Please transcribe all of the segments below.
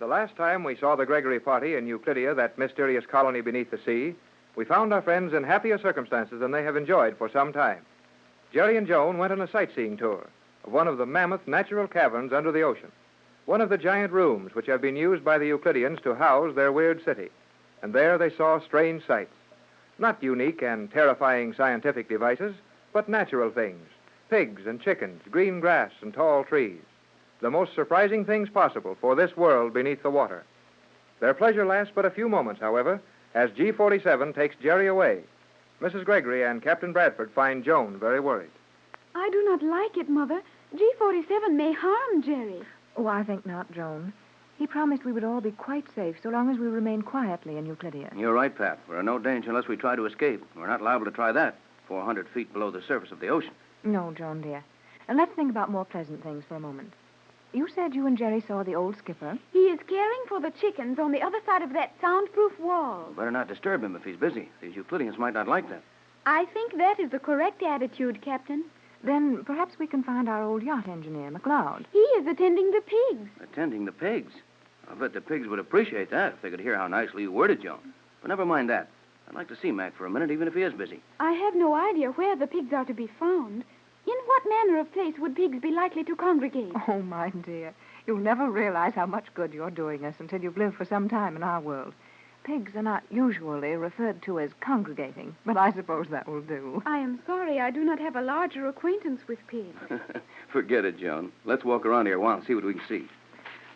The last time we saw the Gregory party in Euclidia, that mysterious colony beneath the sea, we found our friends in happier circumstances than they have enjoyed for some time. Jerry and Joan went on a sightseeing tour of one of the mammoth natural caverns under the ocean, one of the giant rooms which have been used by the Euclideans to house their weird city. And there they saw strange sights. Not unique and terrifying scientific devices, but natural things. Pigs and chickens, green grass and tall trees. The most surprising things possible for this world beneath the water. Their pleasure lasts but a few moments, however, as G-47 takes Jerry away. Mrs. Gregory and Captain Bradford find Joan very worried. I do not like it, Mother. G-47 may harm Jerry. Oh, I think not, Joan. He promised we would all be quite safe so long as we remain quietly in Euclidia. You're right, Pat. We're in no danger unless we try to escape. We're not liable to try that 400 feet below the surface of the ocean. No, Joan, dear. And let's think about more pleasant things for a moment. You said you and Jerry saw the old skipper. He is caring for the chickens on the other side of that soundproof wall. Better not disturb him if he's busy. These Euclideans might not like that. I think that is the correct attitude, Captain. Then perhaps we can find our old yacht engineer, McLeod. He is attending the pigs. Attending the pigs? I bet the pigs would appreciate that if they could hear how nicely you worded, Joan. But never mind that. I'd like to see Mac for a minute, even if he is busy. I have no idea where the pigs are to be found. In what manner of place would pigs be likely to congregate? Oh, my dear. You'll never realize how much good you're doing us until you've lived for some time in our world. Pigs are not usually referred to as congregating, but I suppose that will do. I am sorry I do not have a larger acquaintance with pigs. Forget it, Joan. Let's walk around here a while and see what we can see.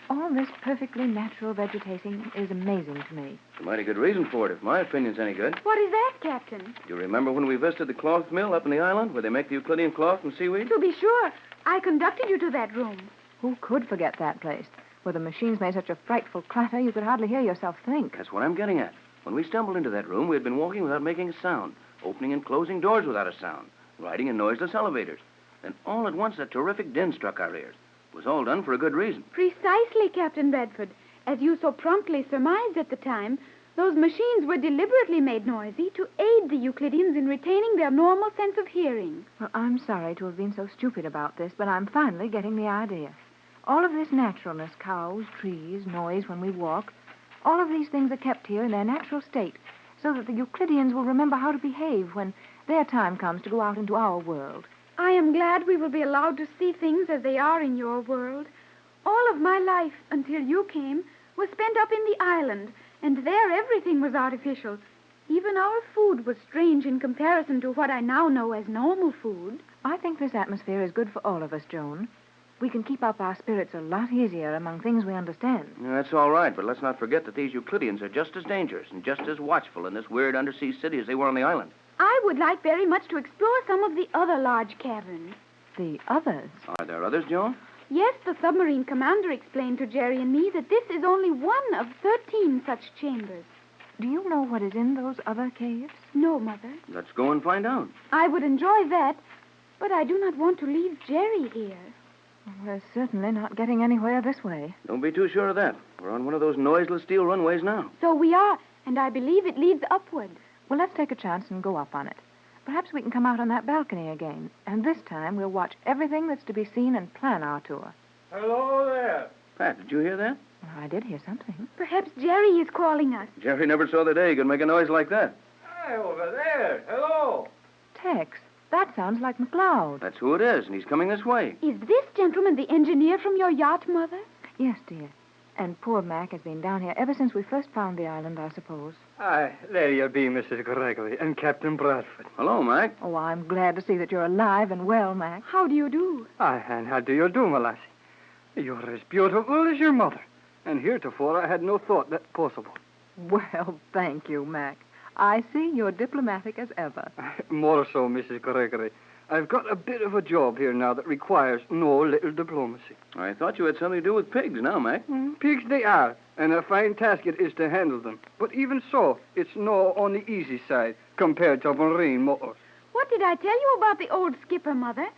All this perfectly natural vegetating is amazing to me. There's a mighty good reason for it, if my opinion's any good. What is that, Captain? You remember when we visited the cloth mill up in the island where they make the Euclidean cloth from seaweed? To be sure. I conducted you to that room. Who could forget that place? Where the machines made such a frightful clatter you could hardly hear yourself think. That's what I'm getting at. When we stumbled into that room, we had been walking without making a sound, opening and closing doors without a sound, riding in noiseless elevators. Then all at once a terrific din struck our ears. It was all done for a good reason. Precisely, Captain Bradford. As you so promptly surmised at the time, those machines were deliberately made noisy to aid the Euclideans in retaining their normal sense of hearing. Well, I'm sorry to have been so stupid about this, but I'm finally getting the idea. All of this naturalness, cows, trees, noise when we walk, all of these things are kept here in their natural state so that the Euclideans will remember how to behave when their time comes to go out into our world. I am glad we will be allowed to see things as they are in your world. All of my life, until you came, was spent up in the island, and there everything was artificial. Even our food was strange in comparison to what I now know as normal food. I think this atmosphere is good for all of us, Joan. We can keep up our spirits a lot easier among things we understand. Yeah, that's all right, but let's not forget that these Euclideans are just as dangerous and just as watchful in this weird undersea city as they were on the island. I would like very much to explore some of the other large caverns. The others? Are there others, Joan? Yes, the submarine commander explained to Jerry and me that this is only one of 13 such chambers. Do you know what is in those other caves? No, Mother. Let's go and find out. I would enjoy that, but I do not want to leave Jerry here. We're certainly not getting anywhere this way. Don't be too sure of that. We're on one of those noiseless steel runways now. So we are, and I believe it leads upward. Well, let's take a chance and go up on it. Perhaps we can come out on that balcony again, and this time we'll watch everything that's to be seen and plan our tour. Hello there. Pat, did you hear that? Well, I did hear something. Perhaps Jerry is calling us. Jerry never saw the day he could make a noise like that. Hi, over there. Hello. Tex, that sounds like McLeod. That's who it is, and he's coming this way. Is this gentleman the engineer from your yacht, Mother? Yes, dear. And poor Mac has been down here ever since we first found the island, I suppose. Aye, there you be, Mrs. Gregory, and Captain Bradford. Hello, Mac. Oh, I'm glad to see that you're alive and well, Mac. How do you do? Aye, and how do you do, my lassie? You're as beautiful as your mother, and heretofore I had no thought that possible. Well, thank you, Mac. I see you're diplomatic as ever. More so, Mrs. Gregory. I've got a bit of a job here now that requires no little diplomacy. I thought you had something to do with pigs now, Mac. Pigs they are, and a fine task it is to handle them. But even so, it's no on the easy side compared to marine motors. What did I tell you about the old skipper, Mother?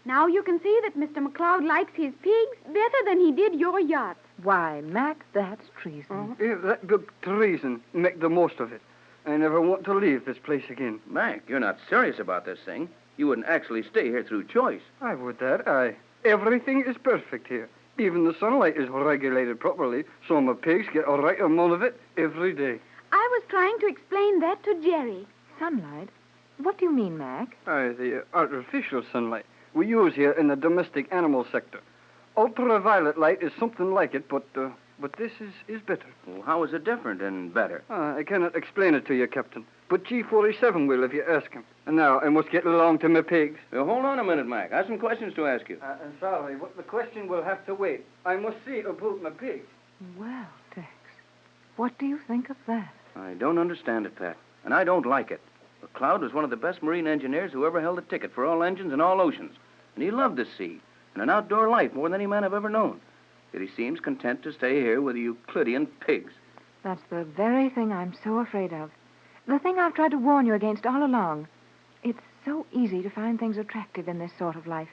Now you can see that Mr. McLeod likes his pigs better than he did your yacht. Why, Mac, that's treason. If that be treason, make the most of it. I never want to leave this place again. Mac, you're not serious about this thing. You wouldn't actually stay here through choice. I would that, aye. Everything is perfect here. Even the sunlight is regulated properly, so my pigs get a right amount of it every day. I was trying to explain that to Jerry. Sunlight? What do you mean, Mac? The artificial sunlight we use here in the domestic animal sector. Ultraviolet light is something like it, but this is better. Well, how is it different and better? I cannot explain it to you, Captain. But G47 will if you ask him. And now I must get along to my pigs. Well, hold on a minute, Mac. I have some questions to ask you. I'm sorry, but the question will have to wait. I must see about my pigs. Well, Tex, what do you think of that? I don't understand it, Pat. And I don't like it. McLeod was one of the best marine engineers who ever held a ticket for all engines and all oceans. And he loved the sea and an outdoor life more than any man I've ever known. Yet he seems content to stay here with the Euclidean pigs. That's the very thing I'm so afraid of. The thing I've tried to warn you against all along. It's so easy to find things attractive in this sort of life.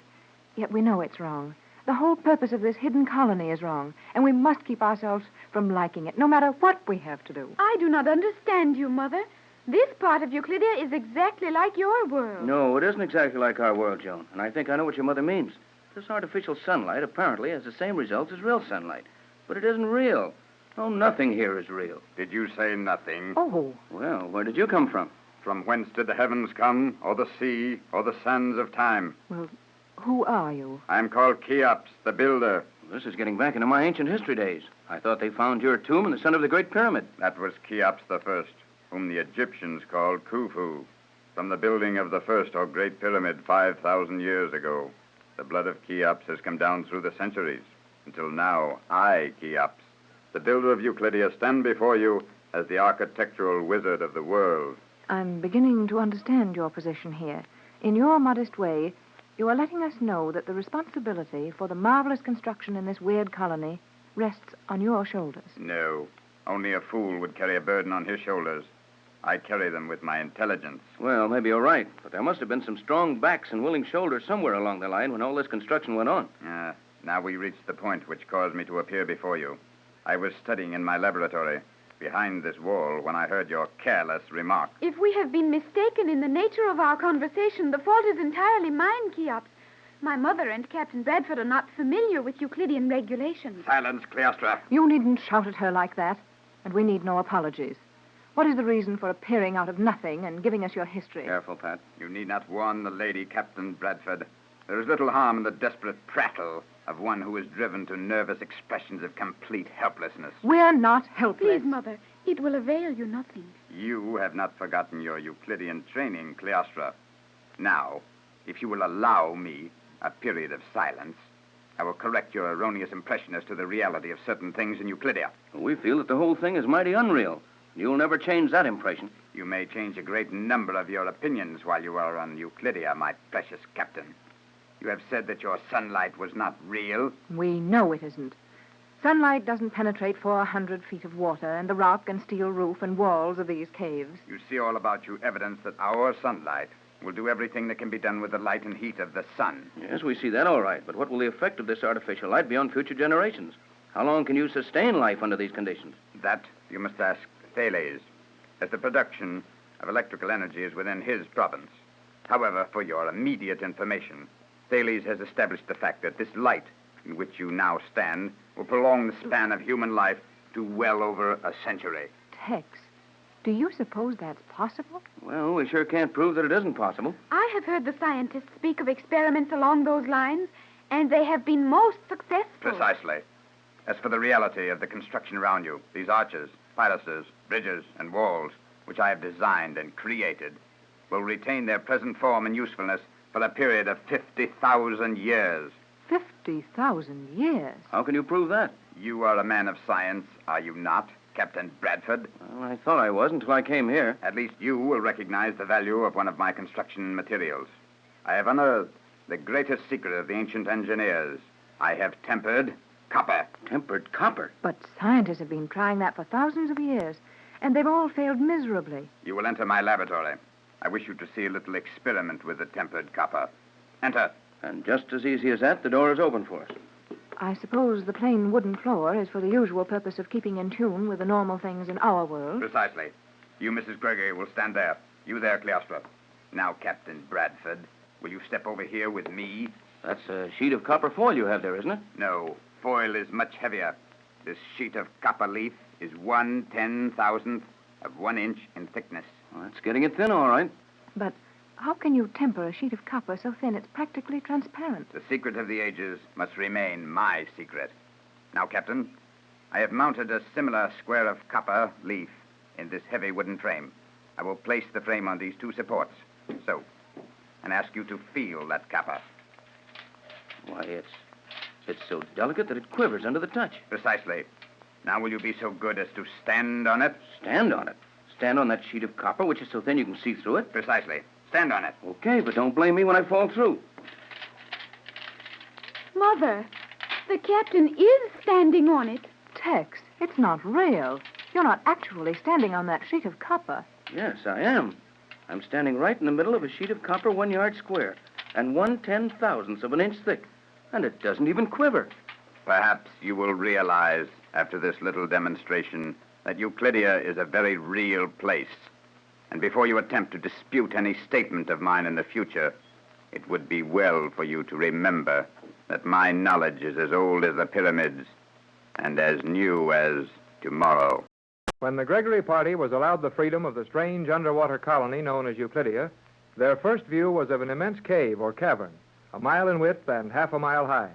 Yet we know it's wrong. The whole purpose of this hidden colony is wrong, and we must keep ourselves from liking it, no matter what we have to do. I do not understand you, Mother. This part of Euclidia is exactly like your world. No, it isn't exactly like our world, Joan. And I think I know what your mother means. This artificial sunlight apparently has the same results as real sunlight. But it isn't real. Oh, nothing here is real. Did you say nothing? Oh, Well, where did you come from? From whence did the heavens come, or the sea, or the sands of time? well, who are you? I'm called Cheops, the builder. This is getting back into my ancient history days. I thought they found your tomb in the center of the Great Pyramid. That was Cheops the First, whom the Egyptians called Khufu, from the building of the first or Great Pyramid 5,000 years ago. The blood of Cheops has come down through the centuries. Until now, I, Cheops, the builder of Euclidia, stand before you as the architectural wizard of the world. I'm beginning to understand your position here. In your modest way, you are letting us know that the responsibility for the marvelous construction in this weird colony rests on your shoulders. No, only a fool would carry a burden on his shoulders. I carry them with my intelligence. Well, maybe you're right, but there must have been some strong backs and willing shoulders somewhere along the line when all this construction went on. Now we reach the point which caused me to appear before you. I was studying in my laboratory behind this wall when I heard your careless remark. If we have been mistaken in the nature of our conversation, the fault is entirely mine, Cheops. My mother and Captain Bradford are not familiar with Euclidean regulations. Silence, Cleostra. You needn't shout at her like that, and we need no apologies. What is the reason for appearing out of nothing and giving us your history? Careful, Pat. You need not warn the lady, Captain Bradford. There is little harm in the desperate prattle of one who is driven to nervous expressions of complete helplessness. We're not helpless. Please, Mother, it will avail you nothing. You have not forgotten your Euclidean training, Cleostra. Now, if you will allow me a period of silence, I will correct your erroneous impression as to the reality of certain things in Euclidia. We feel that the whole thing is mighty unreal. You'll never change that impression. You may change a great number of your opinions while you are on Euclidia, my precious captain. You have said that your sunlight was not real. We know it isn't. Sunlight doesn't penetrate 400 feet of water and the rock and steel roof and walls of these caves. You see all about you evidence that our sunlight will do everything that can be done with the light and heat of the sun. Yes, we see that all right. But what will the effect of this artificial light be on future generations? How long can you sustain life under these conditions? That you must ask Thales, as the production of electrical energy is within his province. However, for your immediate information, Thales has established the fact that this light in which you now stand will prolong the span of human life to well over a century. Tex, do you suppose that's possible? Well, we sure can't prove that it isn't possible. I have heard the scientists speak of experiments along those lines, and they have been most successful. Precisely. As for the reality of the construction around you, these arches, pilasters, bridges, and walls, which I have designed and created, will retain their present form and usefulness for a period of 50,000 years. 50,000 years? How can you prove that? You are a man of science, are you not, Captain Bradford? Well, I thought I was until I came here. At least you will recognize the value of one of my construction materials. I have unearthed the greatest secret of the ancient engineers. I have tempered copper. Tempered copper? But scientists have been trying that for thousands of years, and they've all failed miserably. You will enter my laboratory. I wish you to see a little experiment with the tempered copper. Enter. And just as easy as that, the door is open for us. I suppose the plain wooden floor is for the usual purpose of keeping in tune with the normal things in our world. Precisely. You, Mrs. Gregory, will stand there. You there, Cleostra. Now, Captain Bradford, will you step over here with me? That's a sheet of copper foil you have there, isn't it? No, foil is much heavier. This sheet of copper leaf is 1/10,000th of 1 inch in thickness. Well, that's getting it thin, all right. But how can you temper a sheet of copper so thin it's practically transparent? The secret of the ages must remain my secret. Now, Captain, I have mounted a similar square of copper leaf in this heavy wooden frame. I will place the frame on these 2 supports, so, and ask you to feel that copper. Why, it's so delicate that it quivers under the touch. Precisely. Now will you be so good as to stand on it? Stand on it? Stand on that sheet of copper, which is so thin you can see through it? Precisely. Stand on it. Okay, but don't blame me when I fall through. Mother, the captain is standing on it. Tex, it's not real. You're not actually standing on that sheet of copper. Yes, I am. I'm standing right in the middle of a sheet of copper 1 yard square and 1/10,000th of an inch thick. And it doesn't even quiver. Perhaps you will realize, after this little demonstration, that Euclidia is a very real place. And before you attempt to dispute any statement of mine in the future, it would be well for you to remember that my knowledge is as old as the pyramids and as new as tomorrow. When the Gregory party was allowed the freedom of the strange underwater colony known as Euclidia, their first view was of an immense cave or cavern, 1 mile in width and half a mile high.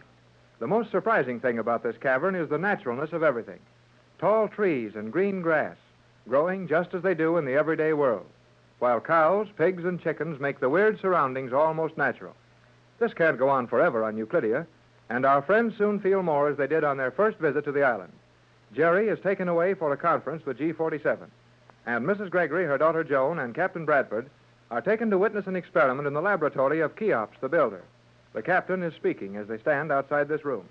The most surprising thing about this cavern is the naturalness of everything. Tall trees and green grass, growing just as they do in the everyday world, while cows, pigs, and chickens make the weird surroundings almost natural. This can't go on forever on Euclidia, and our friends soon feel more as they did on their first visit to the island. Jerry is taken away for a conference with G47, and Mrs. Gregory, her daughter Joan, and Captain Bradford are taken to witness an experiment in the laboratory of Cheops, the builder. The captain is speaking as they stand outside this room.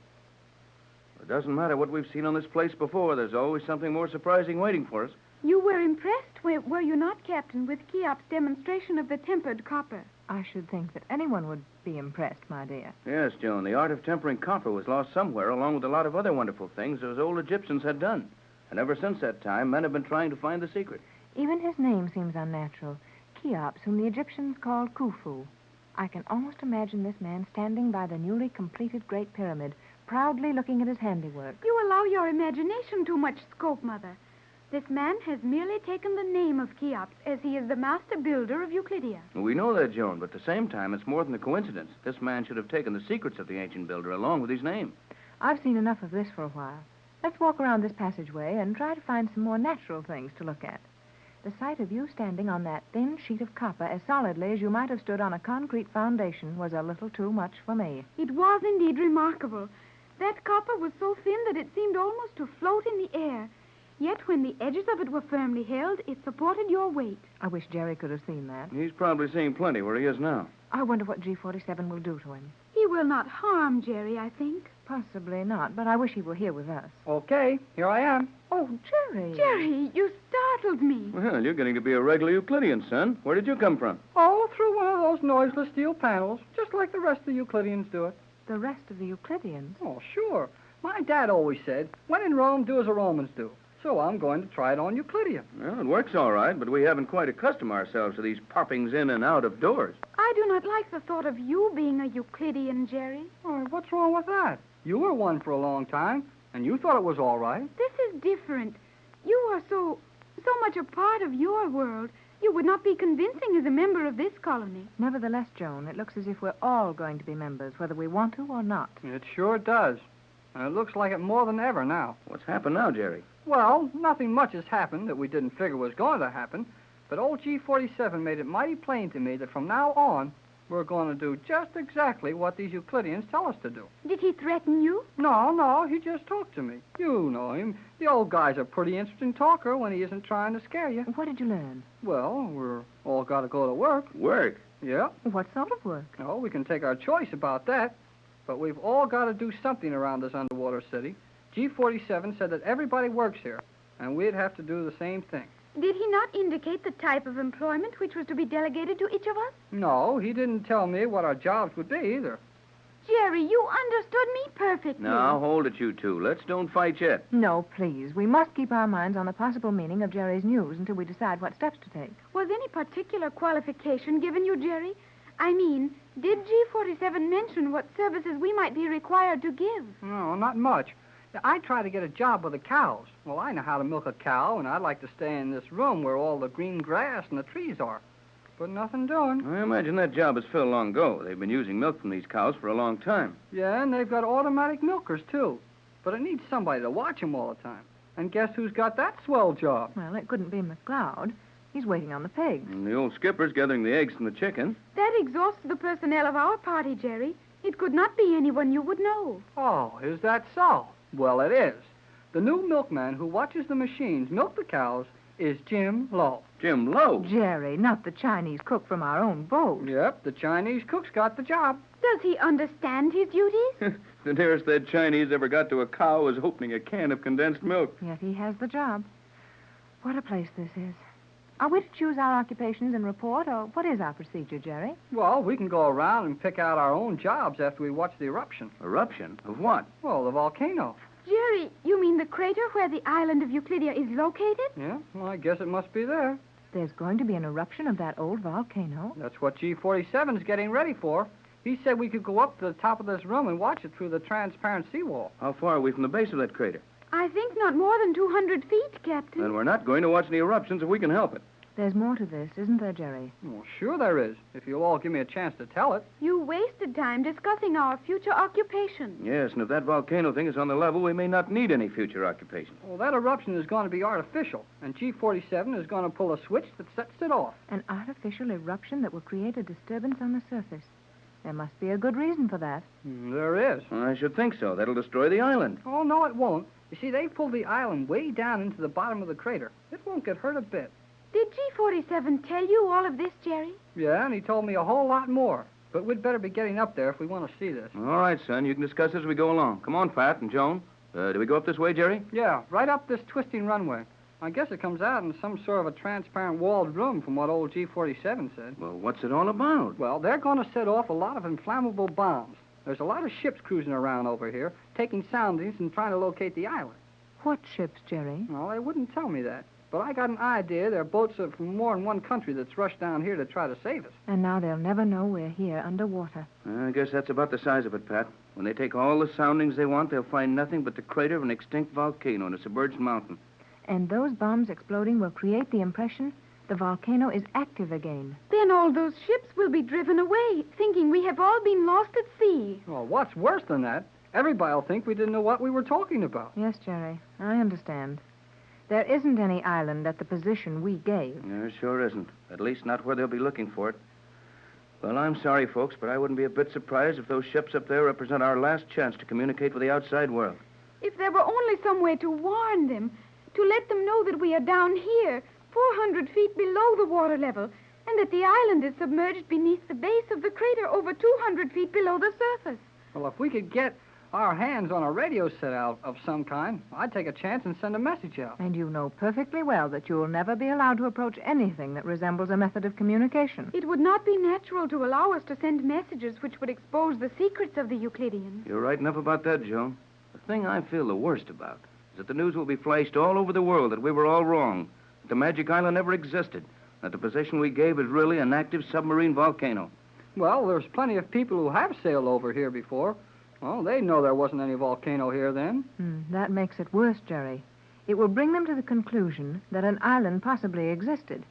It doesn't matter what we've seen on this place before. There's always something more surprising waiting for us. You were impressed, were you not, Captain, with Cheops' demonstration of the tempered copper? I should think that anyone would be impressed, my dear. Yes, Joan, the art of tempering copper was lost somewhere, along with a lot of other wonderful things those old Egyptians had done. And ever since that time, men have been trying to find the secret. Even his name seems unnatural. Cheops, whom the Egyptians called Khufu. I can almost imagine this man standing by the newly completed Great Pyramid, proudly looking at his handiwork. You allow your imagination too much scope, Mother. This man has merely taken the name of Cheops, as he is the master builder of Euclidia. We know that, Joan, but at the same time, it's more than a coincidence. This man should have taken the secrets of the ancient builder along with his name. I've seen enough of this for a while. Let's walk around this passageway and try to find some more natural things to look at. The sight of you standing on that thin sheet of copper as solidly as you might have stood on a concrete foundation was a little too much for me. It was indeed remarkable. That copper was so thin that it seemed almost to float in the air. Yet when the edges of it were firmly held, it supported your weight. I wish Jerry could have seen that. He's probably seeing plenty where he is now. I wonder what G47 will do to him. He will not harm Jerry, I think. Possibly not, but I wish he were here with us. Okay, here I am. Oh, Jerry. Jerry, you startled me. Well, you're getting to be a regular Euclidean, son. Where did you come from? Oh, through one of those noiseless steel panels, just like the rest of the Euclideans do it. The rest of the Euclideans? Oh, sure. My dad always said, when in Rome, do as the Romans do. So I'm going to try it on Euclidia. Well, it works all right, but we haven't quite accustomed ourselves to these poppings in and out of doors. I do not like the thought of you being a Euclidean, Jerry. Oh, what's wrong with that? You were one for a long time, and you thought it was all right. This is different. You are so much a part of your world. You would not be convincing as a member of this colony. Nevertheless, Joan, it looks as if we're all going to be members, whether we want to or not. It sure does. And it looks like it more than ever now. What's happened now, Jerry? Well, nothing much has happened that we didn't figure was going to happen, but old G47 made it mighty plain to me that from now on, we're going to do just exactly what these Euclideans tell us to do. Did he threaten you? No, he just talked to me. You know him. The old guy's a pretty interesting talker when he isn't trying to scare you. What did you learn? Well, we're all got to go to work. Work? Yeah. What sort of work? Oh, we can take our choice about that, but we've all got to do something around this underwater city. G47 said that everybody works here, and we'd have to do the same thing. Did he not indicate the type of employment which was to be delegated to each of us? No, he didn't tell me what our jobs would be either. Jerry, you understood me perfectly. Now, hold it, you two. Let's don't fight yet. No, please. We must keep our minds on the possible meaning of Jerry's news until we decide what steps to take. Was any particular qualification given you, Jerry? I mean, did G47 mention what services we might be required to give? No, not much. I try to get a job with the cows. Well, I know how to milk a cow, and I'd like to stay in this room where all the green grass and the trees are. But nothing doing. I imagine that job is filled long ago. They've been using milk from these cows for a long time. Yeah, and they've got automatic milkers, too. But it needs somebody to watch them all the time. And guess who's got that swell job? Well, it couldn't be McLeod. He's waiting on the pigs. And the old skipper's gathering the eggs from the chickens. That exhausts the personnel of our party, Jerry. It could not be anyone you would know. Oh, is that so? Well, it is. The new milkman who watches the machines milk the cows is Jim Lowe. Jim Lowe? Jerry, not the Chinese cook from our own boat. Yep, the Chinese cook's got the job. Does he understand his duties? The nearest that Chinese ever got to a cow was opening a can of condensed milk. Yet he has the job. What a place this is. Are we to choose our occupations and report, or what is our procedure, Jerry? Well, we can go around and pick out our own jobs after we watch the eruption. Eruption? Of what? Well, the volcano. Jerry, you mean the crater where the island of Euclidia is located? Yeah, well, I guess it must be there. There's going to be an eruption of that old volcano. That's what G47's getting ready for. He said we could go up to the top of this room and watch it through the transparent seawall. How far are we from the base of that crater? I think not more than 200 feet, Captain. Then we're not going to watch any eruptions if we can help it. There's more to this, isn't there, Jerry? Well, sure there is, if you'll all give me a chance to tell it. You wasted time discussing our future occupation. Yes, and if that volcano thing is on the level, we may not need any future occupation. Well, that eruption is going to be artificial, and G47 is going to pull a switch that sets it off. An artificial eruption that will create a disturbance on the surface. There must be a good reason for that. There is. I should think so. That'll destroy the island. Oh, no, it won't. You see, they pulled the island way down into the bottom of the crater. It won't get hurt a bit. Did G47 tell you all of this, Jerry? Yeah, and he told me a whole lot more. But we'd better be getting up there if we want to see this. All right, son. You can discuss as we go along. Come on, Pat and Joan. Do we go up this way, Jerry? Yeah, right up this twisting runway. I guess it comes out in some sort of a transparent walled room from what old G47 said. Well, what's it all about? Well, they're going to set off a lot of inflammable bombs. There's a lot of ships cruising around over here, taking soundings and trying to locate the island. What ships, Jerry? Well, they wouldn't tell me that. But I got an idea there are boats from more than one country that's rushed down here to try to save us. And now they'll never know we're here underwater. I guess that's about the size of it, Pat. When they take all the soundings they want, they'll find nothing but the crater of an extinct volcano in a submerged mountain. And those bombs exploding will create the impression the volcano is active again. Then all those ships will be driven away, thinking we have all been lost at sea. Well, what's worse than that? Everybody will think we didn't know what we were talking about. Yes, Jerry, I understand. There isn't any island at the position we gave. There sure isn't. At least not where they'll be looking for it. Well, I'm sorry, folks, but I wouldn't be a bit surprised if those ships up there represent our last chance to communicate with the outside world. If there were only some way to warn them, to let them know that we are down here, 400 feet below the water level, and that the island is submerged beneath the base of the crater over 200 feet below the surface. Well, if we could get our hands on a radio set out of some kind, I'd take a chance and send a message out. And you know perfectly well that you'll never be allowed to approach anything that resembles a method of communication. It would not be natural to allow us to send messages which would expose the secrets of the Euclideans. You're right enough about that, Joan. The thing I feel the worst about is that the news will be flashed all over the world that we were all wrong, that the Magic Island never existed, that the position we gave is really an active submarine volcano. Well, there's plenty of people who have sailed over here before. Well, they know there wasn't any volcano here then. That makes it worse, Jerry. It will bring them to the conclusion that an island possibly existed,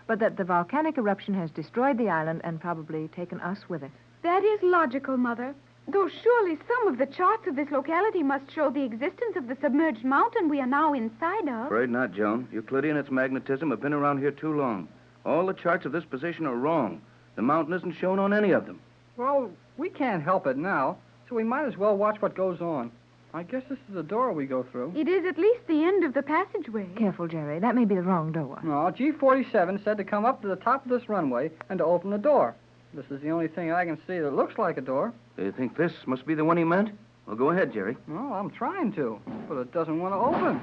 but that the volcanic eruption has destroyed the island and probably taken us with it. That is logical, Mother. Though surely some of the charts of this locality must show the existence of the submerged mountain we are now inside of. Afraid not, Joan. Euclidean and its magnetism have been around here too long. All the charts of this position are wrong. The mountain isn't shown on any of them. Well, we can't help it now, so we might as well watch what goes on. I guess this is the door we go through. It is at least the end of the passageway. Careful, Jerry. That may be the wrong door. No, G47 said to come up to the top of this runway and to open the door. This is the only thing I can see that looks like a door. Do you think this must be the one he meant? Well, go ahead, Jerry. Well, I'm trying to, but it doesn't want to open.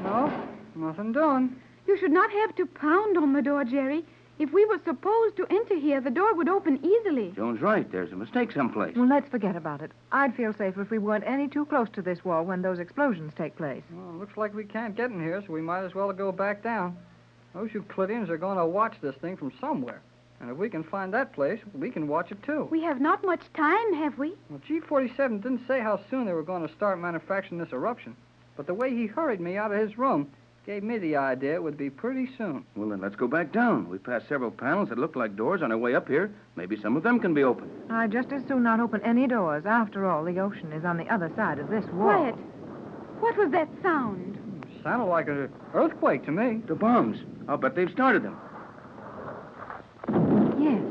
No, nothing doing. You should not have to pound on the door, Jerry. If we were supposed to enter here, the door would open easily. Joan's right. There's a mistake someplace. Well, let's forget about it. I'd feel safer if we weren't any too close to this wall when those explosions take place. Well, it looks like we can't get in here, so we might as well go back down. Those Euclideans are going to watch this thing from somewhere. And if we can find that place, we can watch it too. We have not much time, have we? Well, G47 didn't say how soon they were going to start manufacturing this eruption. But the way he hurried me out of his room gave me the idea it would be pretty soon. Well, then let's go back down. We passed several panels that looked like doors on our way up here. Maybe some of them can be opened. I'd just as soon not open any doors. After all, the ocean is on the other side of this wall. Quiet. What was that sound? Sounded like an earthquake to me. The bombs. I'll bet they've started them. Yes,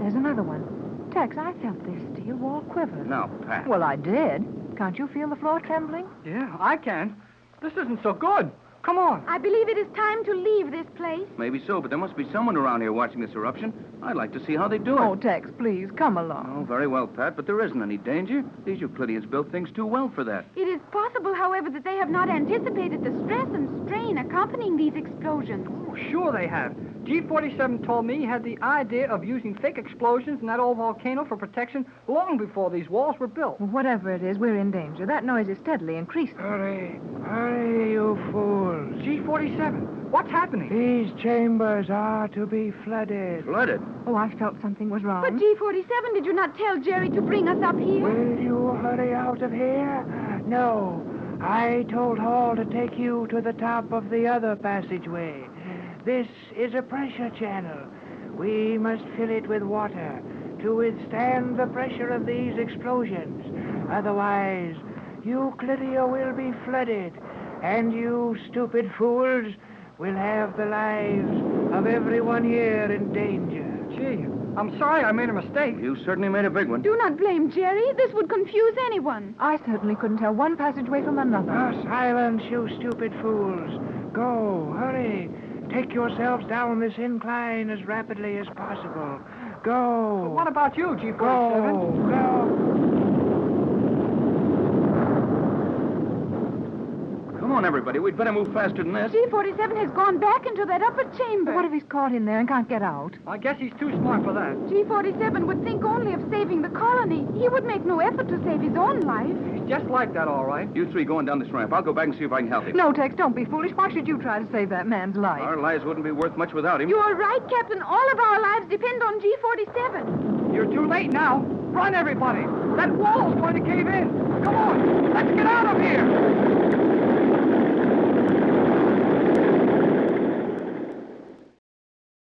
there's another one. Tex, I felt this steel wall quiver. Now, Pat. Well, I did. Can't you feel the floor trembling? Yeah, I can. This isn't so good. Come on. I believe it is time to leave this place. Maybe so, but there must be someone around here watching this eruption. I'd like to see how they do it. Oh, Tex, please, come along. Oh, very well, Pat, but there isn't any danger. These Euclideans built things too well for that. It is possible, however, that they have not anticipated the stress and strain accompanying these explosions. Oh, sure they have. G47 told me he had the idea of using fake explosions in that old volcano for protection long before these walls were built. Well, whatever it is, we're in danger. That noise is steadily increasing. Hurry, hurry, you fools. G47, what's happening? These chambers are to be flooded. Flooded? Oh, I felt something was wrong. But G47, did you not tell Jerry to bring us up here? Will you hurry out of here? No. I told Hall to take you to the top of the other passageway. This is a pressure channel. We must fill it with water to withstand the pressure of these explosions. Otherwise, Euclidia will be flooded, and you stupid fools will have the lives of everyone here in danger. Gee, I'm sorry I made a mistake. You certainly made a big one. Do not blame Jerry. This would confuse anyone. I certainly couldn't tell one passageway from another. Silence, you stupid fools. Go, hurry. Take yourselves down this incline as rapidly as possible. Go. But what about you, G47? Go. Come on, everybody. We'd better move faster than this. G47 has gone back into that upper chamber. What if he's caught in there and can't get out? I guess he's too smart for that. G47 would think only of saving the colony. He would make no effort to save his own life. He's just like that, all right. You three going down this ramp. I'll go back and see if I can help him. No, Tex, don't be foolish. Why should you try to save that man's life? Our lives wouldn't be worth much without him. You are right, Captain. All of our lives depend on G47. You're too late now. Run, everybody. That wall's going to cave in. Come on. Let's get out of here.